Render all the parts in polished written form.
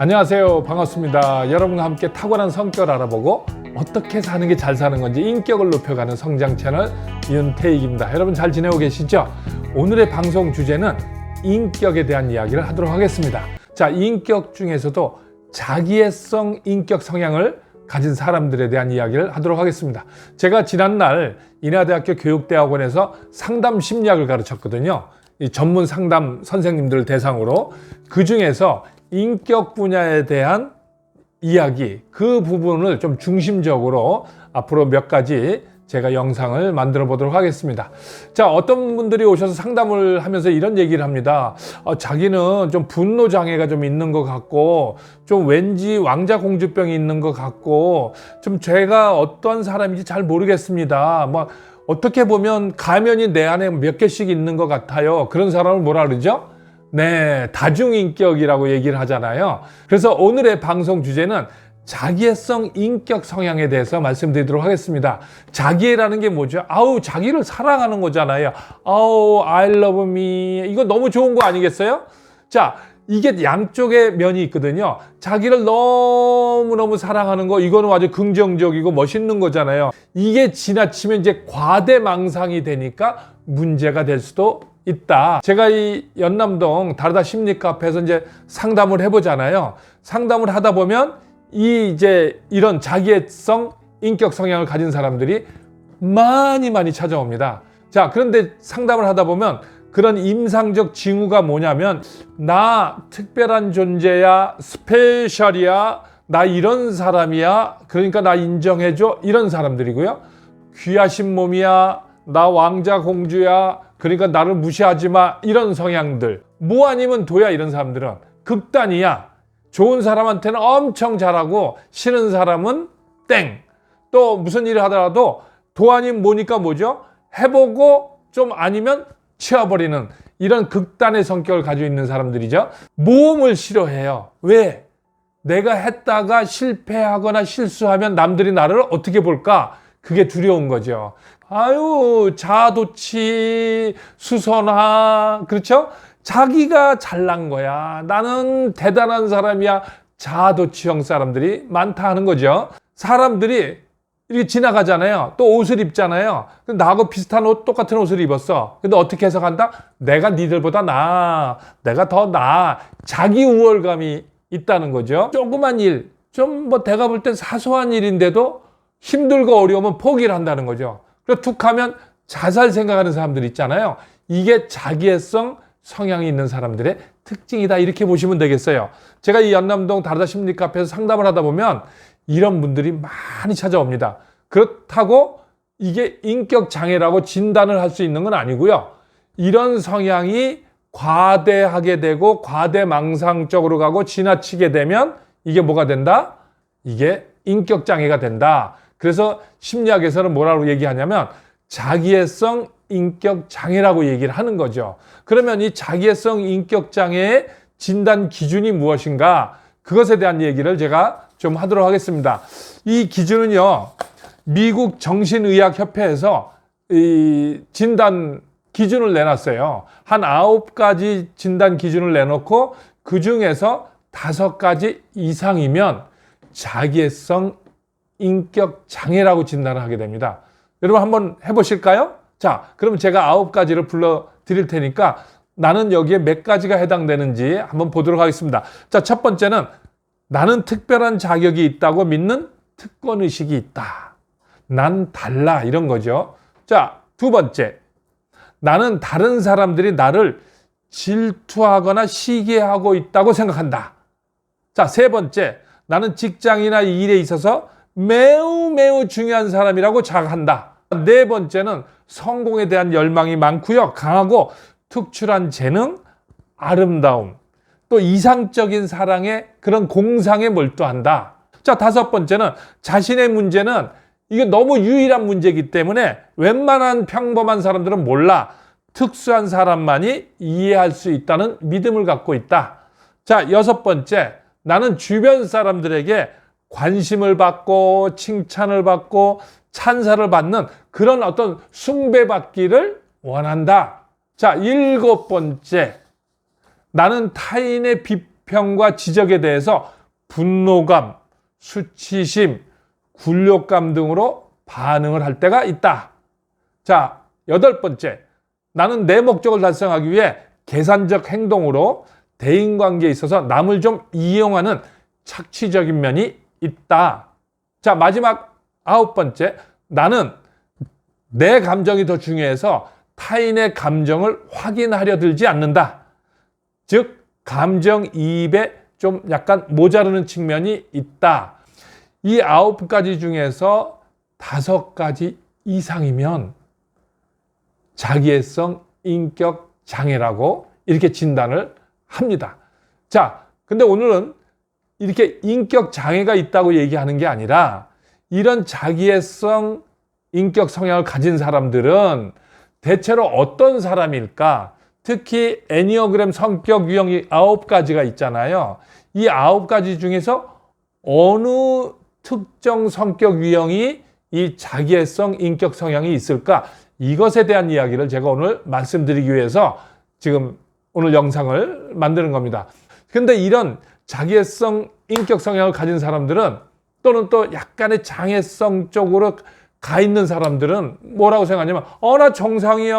안녕하세요. 반갑습니다. 여러분과 함께 탁월한 성격을 알아보고 어떻게 사는 게 잘 사는 건지 인격을 높여가는 성장 채널 윤태익입니다. 여러분 잘 지내고 계시죠? 오늘의 방송 주제는 인격에 대한 이야기를 하도록 하겠습니다. 자, 인격 중에서도 자기애성 인격 성향을 가진 사람들에 대한 이야기를 하도록 하겠습니다. 제가 지난날 인하대학교 교육대학원에서 상담 심리학을 가르쳤거든요. 이 전문 상담 선생님들을 대상으로 그 중에서 인격 분야에 대한 이야기, 그 부분을 좀 중심적으로 앞으로 몇 가지 제가 영상을 만들어 보도록 하겠습니다. 자, 어떤 분들이 오셔서 상담을 하면서 이런 얘기를 합니다. 자기는 좀 분노 장애가 좀 있는 것 같고, 좀 왠지 왕자 공주병이 있는 것 같고, 좀 제가 어떤 사람인지 잘 모르겠습니다. 뭐 어떻게 보면 가면이 내 안에 몇 개씩 있는 것 같아요. 그런 사람을 뭐라 그러죠? 네, 다중인격이라고 얘기를 하잖아요. 그래서 오늘의 방송 주제는 자기애성 인격 성향에 대해서 말씀드리도록 하겠습니다. 자기애라는 게 뭐죠? 자기를 사랑하는 거잖아요. I love me. 이거 너무 좋은 거 아니겠어요? 자, 이게 양쪽의 면이 있거든요. 자기를 너무너무 사랑하는 거, 이거는 아주 긍정적이고 멋있는 거잖아요. 이게 지나치면 이제 과대망상이 되니까 문제가 될 수도 있다. 제가 이 연남동 다르다 심리 카페에서 이제 상담을 해보잖아요. 상담을 하다 보면 이런 자기애성 인격 성향을 가진 사람들이 많이 찾아옵니다. 자, 그런데 상담을 하다 보면 그런 임상적 징후가 뭐냐면, 나 특별한 존재야, 스페셜이야, 나 이런 사람이야, 그러니까 나 인정해줘, 이런 사람들이고요. 귀하신 몸이야, 나 왕자 공주야, 그러니까 나를 무시하지 마, 이런 성향들. 뭐 아니면 도야, 이런 사람들은 극단이야. 좋은 사람한테는 엄청 잘하고 싫은 사람은 땡. 또 무슨 일을 하더라도 도 아닌 뭐니까 뭐죠? 해보고 좀 아니면 치워버리는 이런 극단의 성격을 가지고 있는 사람들이죠. 모험을 싫어해요. 왜? 내가 했다가 실패하거나 실수하면 남들이 나를 어떻게 볼까? 그게 두려운 거죠. 자아도취, 수선화, 그렇죠? 자기가 잘난 거야. 나는 대단한 사람이야. 자아도취형 사람들이 많다 하는 거죠. 사람들이 이렇게 지나가잖아요. 또 옷을 입잖아요. 나하고 비슷한 옷, 똑같은 옷을 입었어. 근데 어떻게 해석한다? 내가 니들보다 나아. 내가 더 나아. 자기 우월감이 있다는 거죠. 조그만 일, 좀 내가 볼 땐 사소한 일인데도 힘들고 어려우면 포기를 한다는 거죠. 그래서 툭 하면 자살 생각하는 사람들 있잖아요. 이게 자기애성 성향이 있는 사람들의 특징이다, 이렇게 보시면 되겠어요. 제가 이 연남동 다르다 심리 카페에서 상담을 하다 보면 이런 분들이 많이 찾아옵니다. 그렇다고 이게 인격 장애라고 진단을 할 수 있는 건 아니고요. 이런 성향이 과대하게 되고 과대망상적으로 가고 지나치게 되면 이게 뭐가 된다? 이게 인격 장애가 된다. 그래서 심리학에서는 뭐라고 얘기하냐면 자기애성 인격 장애라고 얘기를 하는 거죠. 그러면 이 자기애성 인격 장애의 진단 기준이 무엇인가? 그것에 대한 얘기를 제가 좀 하도록 하겠습니다. 이 기준은요, 미국 정신의학협회에서 이 진단 기준을 내놨어요. 한 9가지 진단 기준을 내놓고 그 중에서 5가지 이상이면 자기애성 인격 장애라고 진단을 하게 됩니다. 여러분 한번 해보실까요? 자, 그러면 제가 9가지를 불러드릴 테니까 나는 여기에 몇 가지가 해당되는지 한번 보도록 하겠습니다. 자, 첫 번째는 나는 특별한 자격이 있다고 믿는 특권의식이 있다. 난 달라, 이런 거죠. 자, 두 번째, 나는 다른 사람들이 나를 질투하거나 시기하고 있다고 생각한다. 자, 세 번째, 나는 직장이나 일에 있어서 매우 중요한 사람이라고 자각한다. 네 번째는 성공에 대한 열망이 많고요. 강하고 특출한 재능, 아름다움, 또 이상적인 사랑에 그런 공상에 몰두한다. 자, 다섯 번째는 자신의 문제는 이게 너무 유일한 문제이기 때문에 웬만한 평범한 사람들은 몰라. 특수한 사람만이 이해할 수 있다는 믿음을 갖고 있다. 자, 여섯 번째, 나는 주변 사람들에게 관심을 받고 칭찬을 받고 찬사를 받는 그런 어떤 숭배받기를 원한다. 자, 일곱 번째, 나는 타인의 비평과 지적에 대해서 분노감, 수치심, 굴욕감 등으로 반응을 할 때가 있다. 자, 8번째. 나는 내 목적을 달성하기 위해 계산적 행동으로 대인관계에 있어서 남을 좀 이용하는 착취적인 면이 있다. 자, 마지막 9번째. 나는 내 감정이 더 중요해서 타인의 감정을 확인하려 들지 않는다. 즉, 감정이입에 좀 약간 모자르는 측면이 있다. 이 9가지 중에서 5가지 이상이면 자기애성 인격 장애라고 이렇게 진단을 합니다. 자, 근데 오늘은 이렇게 인격 장애가 있다고 얘기하는 게 아니라 이런 자기애성 인격 성향을 가진 사람들은 대체로 어떤 사람일까? 특히 애니어그램 성격 유형이 9가지가 있잖아요. 이 9가지 중에서 어느 특정 성격 유형이 이 자기애성 인격 성향이 있을까? 이것에 대한 이야기를 제가 오늘 말씀드리기 위해서 지금 오늘 영상을 만드는 겁니다. 근데 이런 자기애성 인격 성향을 가진 사람들은 또는 또 약간의 장애성 쪽으로 가 있는 사람들은 뭐라고 생각하냐면 나 정상이야,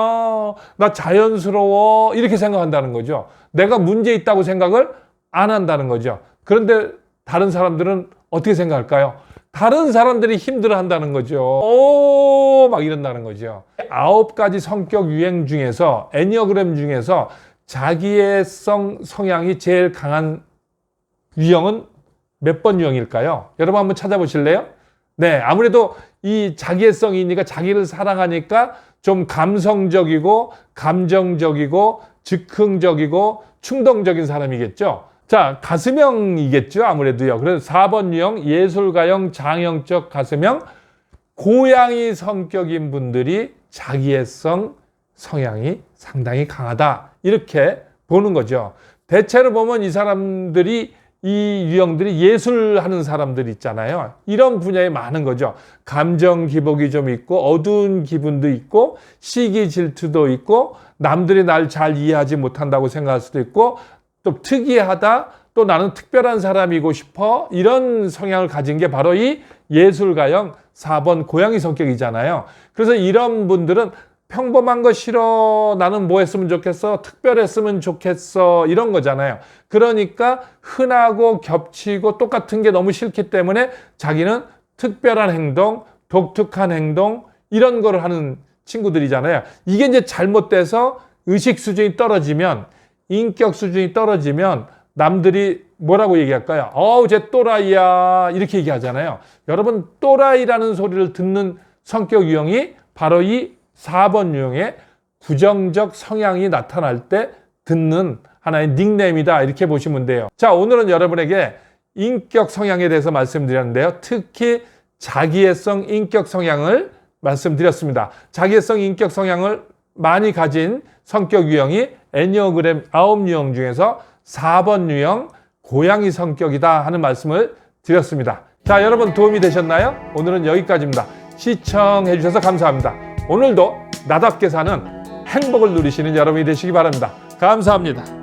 나 자연스러워 이렇게 생각한다는 거죠. 내가 문제 있다고 생각을 안 한다는 거죠. 그런데 다른 사람들은 어떻게 생각할까요? 다른 사람들이 힘들어 한다는 거죠. 막 이런다는 거죠. 9가지 성격 유형 중에서 애니어그램 중에서 자기애성 성향이 제일 강한 유형은 몇 번 유형일까요? 여러분 한번 찾아보실래요? 네, 아무래도 이 자기애성이니까 자기를 사랑하니까 좀 감성적이고 감정적이고 즉흥적이고 충동적인 사람이겠죠. 자, 가슴형이겠죠, 아무래도요. 그래서 4번 유형 예술가형 장형적 가슴형 고양이 성격인 분들이 자기애성 성향이 상당히 강하다, 이렇게 보는 거죠. 대체로 보면 이 사람들이 이 유형들이 예술하는 사람들 있잖아요. 이런 분야에 많은 거죠. 감정 기복이 좀 있고 어두운 기분도 있고 시기 질투도 있고 남들이 날 잘 이해하지 못한다고 생각할 수도 있고 또 특이하다, 또 나는 특별한 사람이고 싶어, 이런 성향을 가진 게 바로 이 예술가형 4번 고양이 성격이잖아요. 그래서 이런 분들은 평범한 거 싫어, 나는 뭐 했으면 좋겠어, 특별했으면 좋겠어, 이런 거잖아요. 그러니까 흔하고 겹치고 똑같은 게 너무 싫기 때문에 자기는 특별한 행동, 독특한 행동, 이런 거를 하는 친구들이잖아요. 이게 이제 잘못돼서 의식 수준이 떨어지면, 인격 수준이 떨어지면 남들이 뭐라고 얘기할까요? 쟤 또라이야, 이렇게 얘기하잖아요. 여러분, 또라이라는 소리를 듣는 성격 유형이 바로 이 4번 유형의 부정적 성향이 나타날 때 듣는 하나의 닉네임이다, 이렇게 보시면 돼요. 자, 오늘은 여러분에게 인격 성향에 대해서 말씀드렸는데요. 특히 자기애성 인격 성향을 말씀드렸습니다. 자기애성 인격 성향을 많이 가진 성격 유형이 애니어그램 9유형 중에서 4번 유형 고양이 성격이다 하는 말씀을 드렸습니다. 자, 여러분 도움이 되셨나요? 오늘은 여기까지입니다. 시청해 주셔서 감사합니다. 오늘도 나답게 사는 행복을 누리시는 여러분이 되시기 바랍니다. 감사합니다.